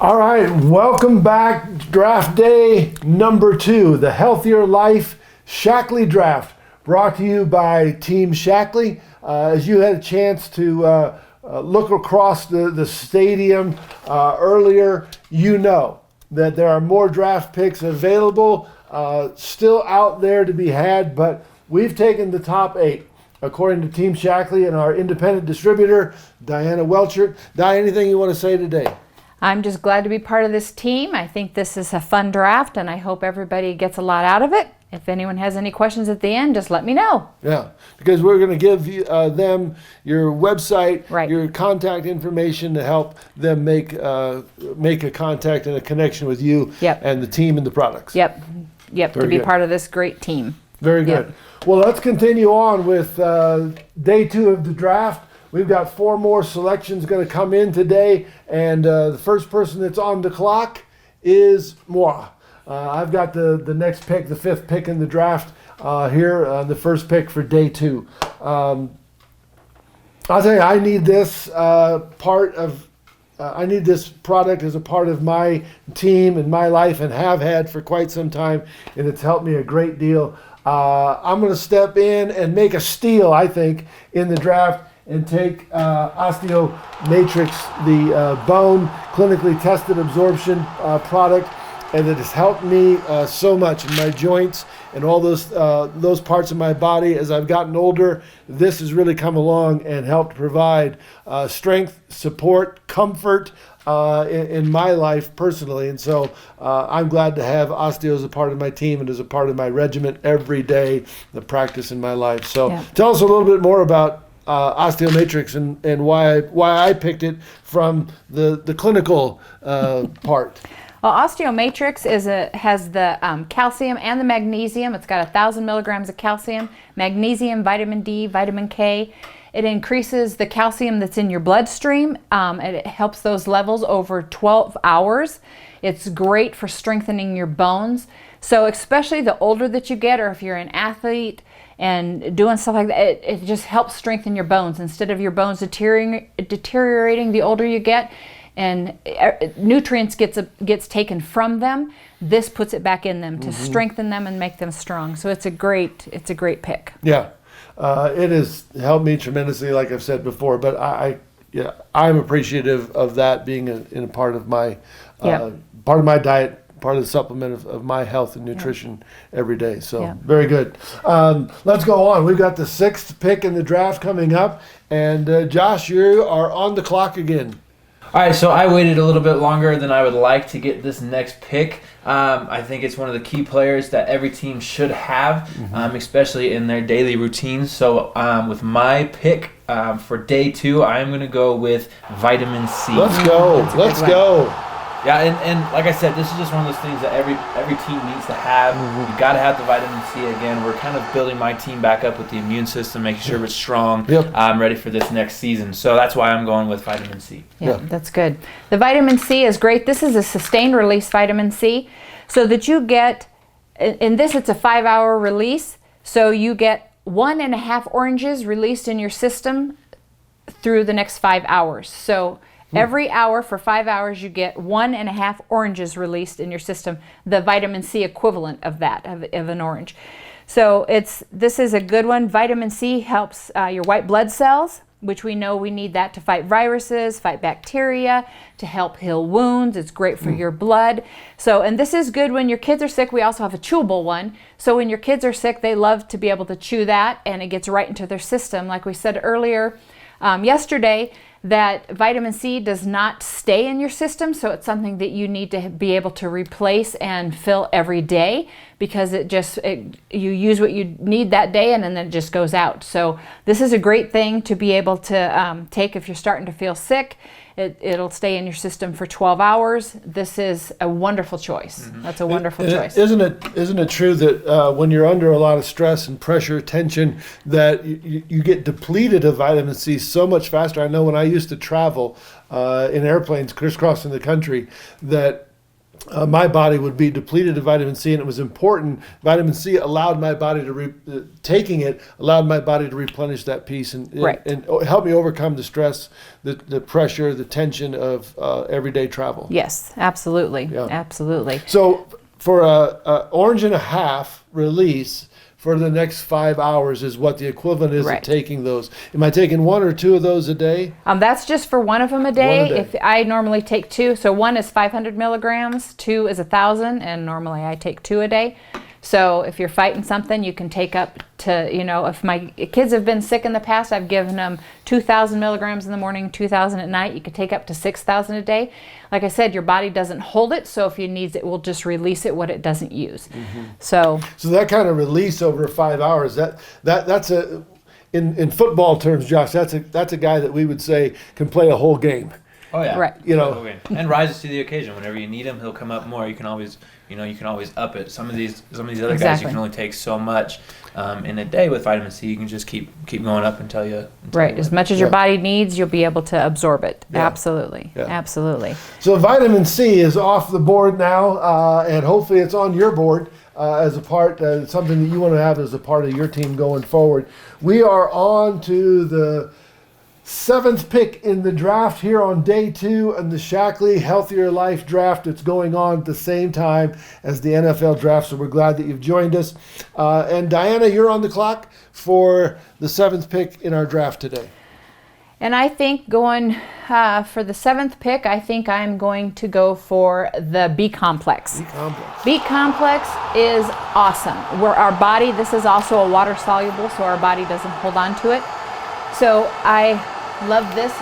All right, welcome back. Draft day number 2, the Healthier Life Shaklee Draft, brought to you by Team Shaklee. As you had a chance to look across the stadium earlier, you know that there are more draft picks available, still out there to be had, but we've taken the top 8. According to Team Shaklee and our independent distributor, Diana Welchert. Di, anything you want to say today? I'm just glad to be part of this team. I think this is a fun draft, and I hope everybody gets a lot out of it. If anyone has any questions at the end, just let me know. Yeah, because we're going to give you, them your website, Right. your contact information to help them make a contact and a connection with you and the team and the products. Yep, to be part of this great team. Very good. Yep. Well, let's continue on with day 2 of the draft. We've got 4 more selections going to come in today, and the first person that's on the clock is moi. I've got the next pick, the 5th pick in the draft here, the first pick for day 2. I'll tell you, I need this I need this product as a part of my team and my life, and have had for quite some time, and it's helped me a great deal. I'm going to step in and make a steal, I think, in the draft and take Osteo Matrix, the bone clinically tested absorption product, and it has helped me so much in my joints and all those parts of my body as I've gotten older. This has really come along and helped provide strength, support, comfort in my life personally. And so I'm glad to have Osteo as a part of my team and as a part of my regimen every day, the practice in my life. So tell us a little bit more about Osteo Matrix and why I picked it from the clinical part. Well, Osteo Matrix has the calcium and the magnesium. It's got 1,000 milligrams of calcium, magnesium, vitamin D, vitamin K. It increases the calcium that's in your bloodstream, and it helps those levels over 12 hours. It's great for strengthening your bones. So especially the older that you get, or if you're an athlete and doing stuff like that, it just helps strengthen your bones instead of your bones deteriorating the older you get, and nutrients gets taken from them. This puts it back in them to strengthen them and make them strong. So it's a great pick. Yeah, it has helped me tremendously, like I've said before. But I'm appreciative of that being in a part of my diet, part of the supplement of my health and nutrition every day. So very good. Let's go on. We've got the 6th pick in the draft coming up, and Josh, you are on the clock again. All right, so I waited a little bit longer than I would like to get this next pick. I think it's one of the key players that every team should have, especially in their daily routines. So with my pick for day 2, I'm going to go with vitamin C. Let's go. Let's go. Yeah, and like I said, this is just one of those things that every team needs to have. You got to have the vitamin C. Again, we're kind of building my team back up with the immune system, making sure it's strong, ready for this next season. So that's why I'm going with vitamin C. Yeah, that's good. The vitamin C is great. This is a sustained release vitamin C, so that you get, in this it's a 5-hour release, so you get 1.5 oranges released in your system through the next 5 hours. So every hour for 5 hours, you get 1.5 oranges released in your system, the vitamin C equivalent of that, of an orange. So this is a good one. Vitamin C helps your white blood cells, which we know we need that to fight viruses, fight bacteria, to help heal wounds. It's great for your blood. So, and this is good when your kids are sick. We also have a chewable one. So when your kids are sick, they love to be able to chew that, and it gets right into their system. Like we said earlier, yesterday, that vitamin C does not stay in your system, so it's something that you need to be able to replace and fill every day, because you use what you need that day and then it just goes out. So this is a great thing to be able to take if you're starting to feel sick. It'll stay in your system for 12 hours. This is a wonderful choice. That's a wonderful choice. Isn't it true that when you're under a lot of stress and pressure, tension, that you get depleted of vitamin C so much faster? I know when I used to travel in airplanes crisscrossing the country, that my body would be depleted of vitamin C, and it was important. Vitamin C allowed my body to taking it allowed my body to replenish that piece and help me overcome the stress, the pressure, the tension of everyday travel. Yes, absolutely, Yeah. absolutely. So for a orange and a half release for the next 5 hours is what the equivalent is Right. of taking those. Am I taking 1 or 2 of those a day? That's just for one of them a day. One a day. If I normally take 2, so 1 is 500 milligrams, 2 is 1,000, and normally I take 2 a day. So if you're fighting something, you can take up to, if my kids have been sick in the past, I've given them 2,000 milligrams in the morning, 2,000 at night. You could take up to 6,000 a day. Like I said, your body doesn't hold it, so if you need it, will just release it what it doesn't use. So that kind of release over 5 hours, that's a in football terms, Josh, that's a guy that we would say can play a whole game. Oh yeah, Right. And rises to the occasion. Whenever you need him, he'll come up more. You can always up it. Some of these other guys, Exactly. you can only take so much in a day. With vitamin C, you can just keep going up until you right, as much as your body needs, you'll be able to absorb it. Yeah. Absolutely, Yeah. absolutely. So vitamin C is off the board now, and hopefully it's on your board as a part, something that you want to have as a part of your team going forward. We are on to the 7th pick in the draft here on day 2 and the Shaklee Healthier Life draft. It's going on at the same time as the NFL draft, so we're glad that you've joined us. And Diana, you're on the clock for the 7th pick in our draft today. And I think going for the 7th pick, I think I'm going to go for the B complex. B complex is awesome. Where our body, this is also a water soluble, so our body doesn't hold on to it. So I love this.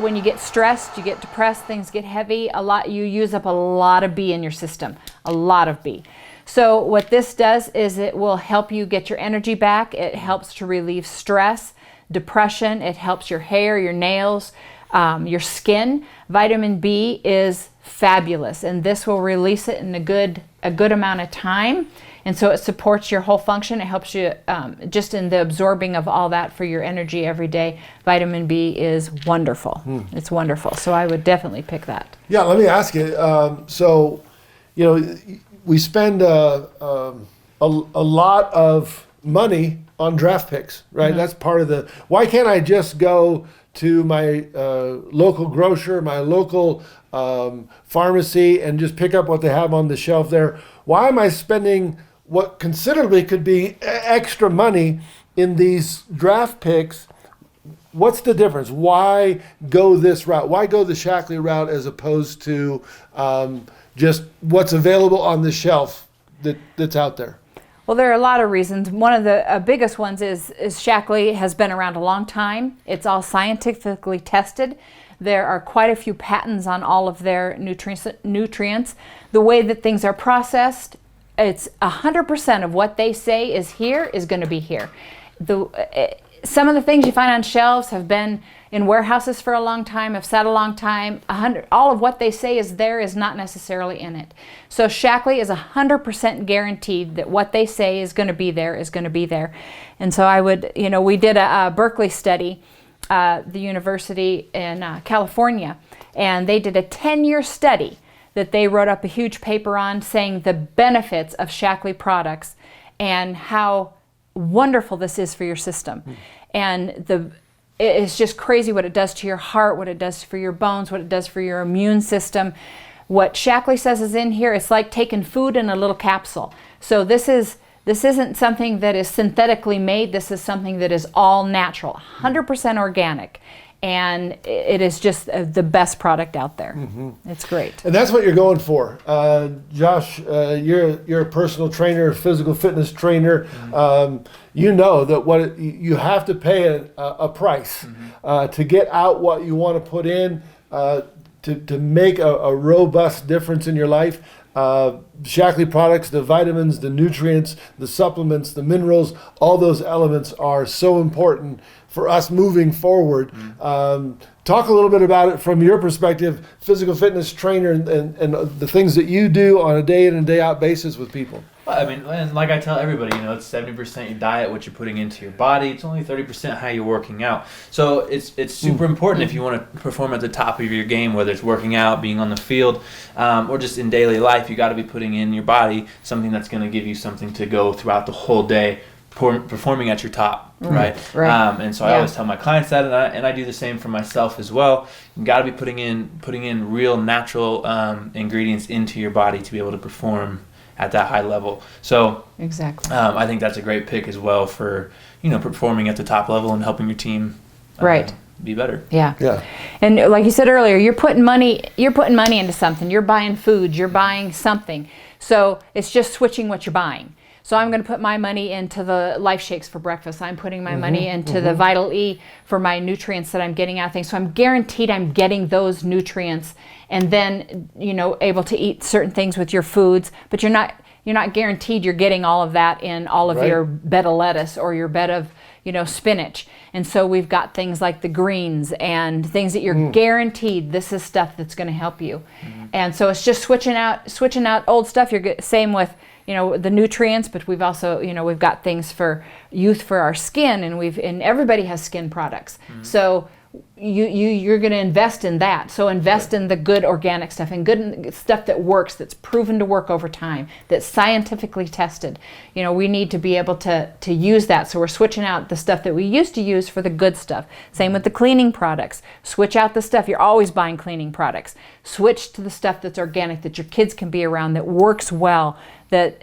When you get stressed, you get depressed, things get heavy, you use up a lot of B in your system, a lot of B. So what this does is it will help you get your energy back. It helps to relieve stress, depression. It helps your hair, your nails, your skin. Vitamin B is fabulous, and this will release it in a good amount of time. And so it supports your whole function. It helps you just in the absorbing of all that for your energy every day. Vitamin B is wonderful. It's wonderful. So I would definitely pick that. Yeah, let me ask you. We spend a lot of money on draft picks, right? Mm-hmm. That's part of the. Why can't I just go to my local grocer, my local pharmacy, and just pick up what they have on the shelf there? Why am I spending what considerably could be extra money in these draft picks? What's the difference? Why go this route? Why go the Shaklee route as opposed to just what's available on the shelf that's out there? Well, there are a lot of reasons. One of the biggest ones is Shaklee has been around a long time. It's all scientifically tested. There are quite a few patents on all of their nutrients. The way that things are processed, it's 100% of what they say is here is going to be here. Some of the things you find on shelves have been in warehouses for a long time, have sat a long time. All of what they say is there is not necessarily in it. So Shaklee is 100% guaranteed that what they say is going to be there is going to be there. And so I would, we did a Berkeley study, the university in California, and they did a 10-year study that they wrote up a huge paper on saying the benefits of Shaklee products and how wonderful this is for your system. And it's just crazy what it does to your heart, what it does for your bones, what it does for your immune system. What Shaklee says is in here, it's like taking food in a little capsule. So this isn't something that is synthetically made. This is something that is all natural, 100% organic. And it is just the best product out there. It's great. And that's what you're going for. Josh, you're a personal trainer, physical fitness trainer. You know that you have to pay a price to get out what you want to put in to make a robust difference in your life. Shaklee products, the vitamins, the nutrients, the supplements, the minerals, all those elements are so important for us moving forward. Talk a little bit about it from your perspective, physical fitness trainer, and the things that you do on a day in and day out basis with people. I mean, and like I tell everybody, it's 70% your diet, what you're putting into your body. It's only 30% how you're working out. So it's super important if you want to perform at the top of your game, whether it's working out, being on the field, or just in daily life. You got to be putting in your body something that's going to give you something to go throughout the whole day, performing at your top, right? And so I always tell my clients that, and I do the same for myself as well. You got to be putting in real natural ingredients into your body to be able to perform at that high level. So exactly, I think that's a great pick as well for performing at the top level and helping your team be better. Yeah. And like you said earlier, you're putting money into something. You're buying food. You're buying something. So it's just switching what you're buying. So I'm going to put my money into the Life Shakes for breakfast. I'm putting my money into the Vital E for my nutrients that I'm getting out of things. So I'm guaranteed I'm getting those nutrients, and then able to eat certain things with your foods. But you're not guaranteed you're getting all of that in all of your bed of lettuce or your bed of spinach. And so we've got things like the greens and things that you're guaranteed this is stuff that's going to help you. And so it's just switching out old stuff. Same with the nutrients, but we've also, we've got things for youth for our skin, and everybody has skin products. So you're going to invest in that. So invest in the good organic stuff and good stuff that works, that's proven to work over time, that's scientifically tested. We need to be able to use that. So we're switching out the stuff that we used to use for the good stuff. Same with the cleaning products. Switch out the stuff. You're always buying cleaning products. Switch to the stuff that's organic, that your kids can be around, that works well, that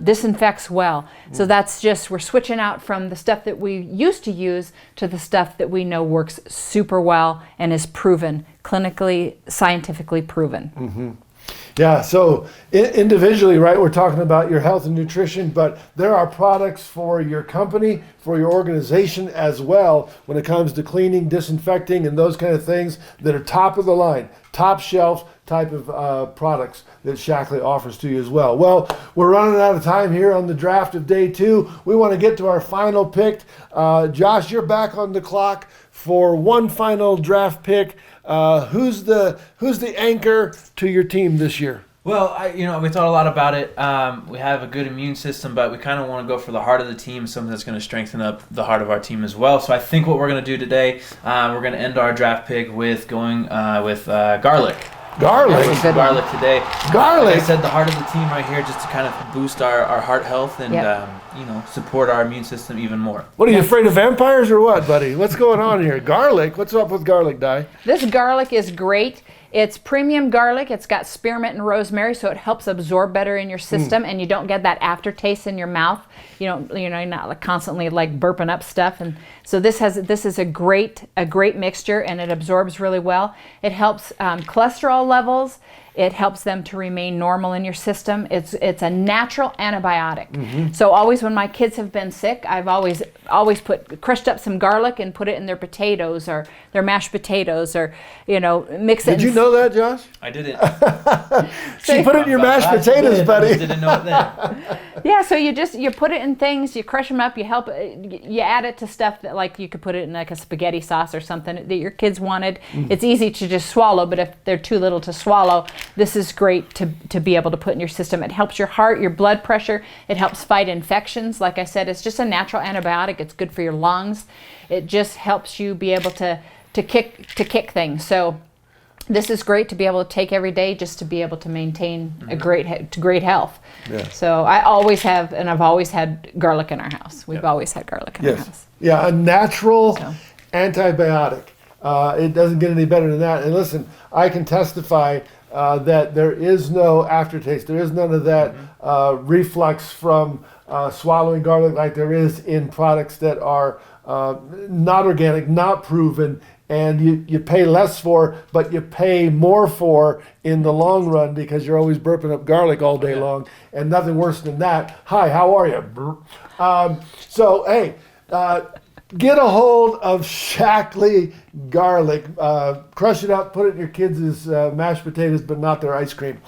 disinfects well. So that's just, we're switching out from the stuff that we used to use to the stuff that we know works super well and is proven, clinically, scientifically proven. Yeah, so individually, right, we're talking about your health and nutrition, but there are products for your company, for your organization as well when it comes to cleaning, disinfecting, and those kind of things that are top of the line, top shelf type of products that Shaklee offers to you as well. Well, we're running out of time here on the draft of day 2. We want to get to our final pick. Josh, you're back on the clock for one final draft pick. Who's the anchor to your team this year? Well, we thought a lot about it. We have a good immune system, but we kind of want to go for the heart of the team, something that's going to strengthen up the heart of our team as well. So I think what we're going to do today, we're going to end our draft pick with going with garlic. Garlic today. Garlic. Like I said, the heart of the team right here, just to kind of boost our heart health and support our immune system even more. What are you, afraid of vampires or what, buddy? What's going on here? Garlic. What's up with garlic, Di? This garlic is great. It's premium garlic. It's got spearmint and rosemary, so it helps absorb better in your system, and you don't get that aftertaste in your mouth. You're not like constantly like burping up stuff. And so this is a great mixture, and it absorbs really well. It helps cholesterol levels. It helps them to remain normal in your system. It's a natural antibiotic. So always when my kids have been sick, I've always crushed up some garlic and put it in their potatoes or their mashed potatoes, or mix it. Did you know that, Josh? I didn't. She put it in your mashed potatoes, buddy. I didn't know it then. Yeah, so you put it in things, you crush them up, you add it to stuff that, like, you could put it in like a spaghetti sauce or something that your kids wanted. It's easy to just swallow, but if they're too little to swallow, this is great to be able to put in your system. It helps your heart, your blood pressure. It helps fight infections. Like I said, it's just a natural antibiotic. It's good for your lungs. It just helps you be able to kick things. So this is great to be able to take every day, just to be able to maintain a great health. Yeah. So I always have, and I've always had garlic in our house. We've always had garlic in our house. Yeah, a natural antibiotic. It doesn't get any better than that. And listen, I can testify that there is no aftertaste. There is none of that reflux from swallowing garlic like there is in products that are not organic, not proven, and you pay less for, but you pay more for in the long run because you're always burping up garlic all day long, and nothing worse than that. Hi, how are you? So, hey, get a hold of Shaklee garlic. Crush it up, put it in your kids' mashed potatoes, but not their ice cream.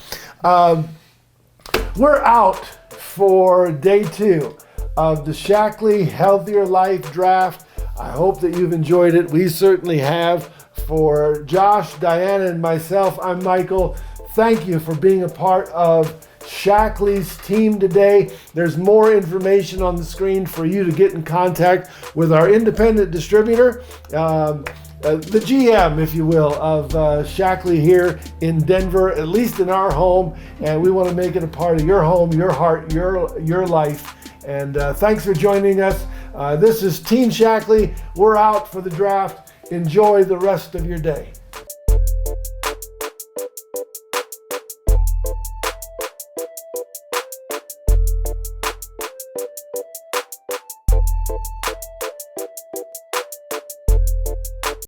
We're out for day 2 of the Shaklee Healthier Life Draft. I hope that you've enjoyed it. We certainly have. For Josh, Diana, and myself, I'm Michael. thank you for being a part of Shaklee's team today. There's more information on the screen for you to get in contact with our independent distributor, the GM, if you will, of Shaklee here in Denver, at least in our home. And we want to make it a part of your home, your heart, your life. And thanks for joining us. This is Team Shaklee. We're out for the draft. Enjoy the rest of your day.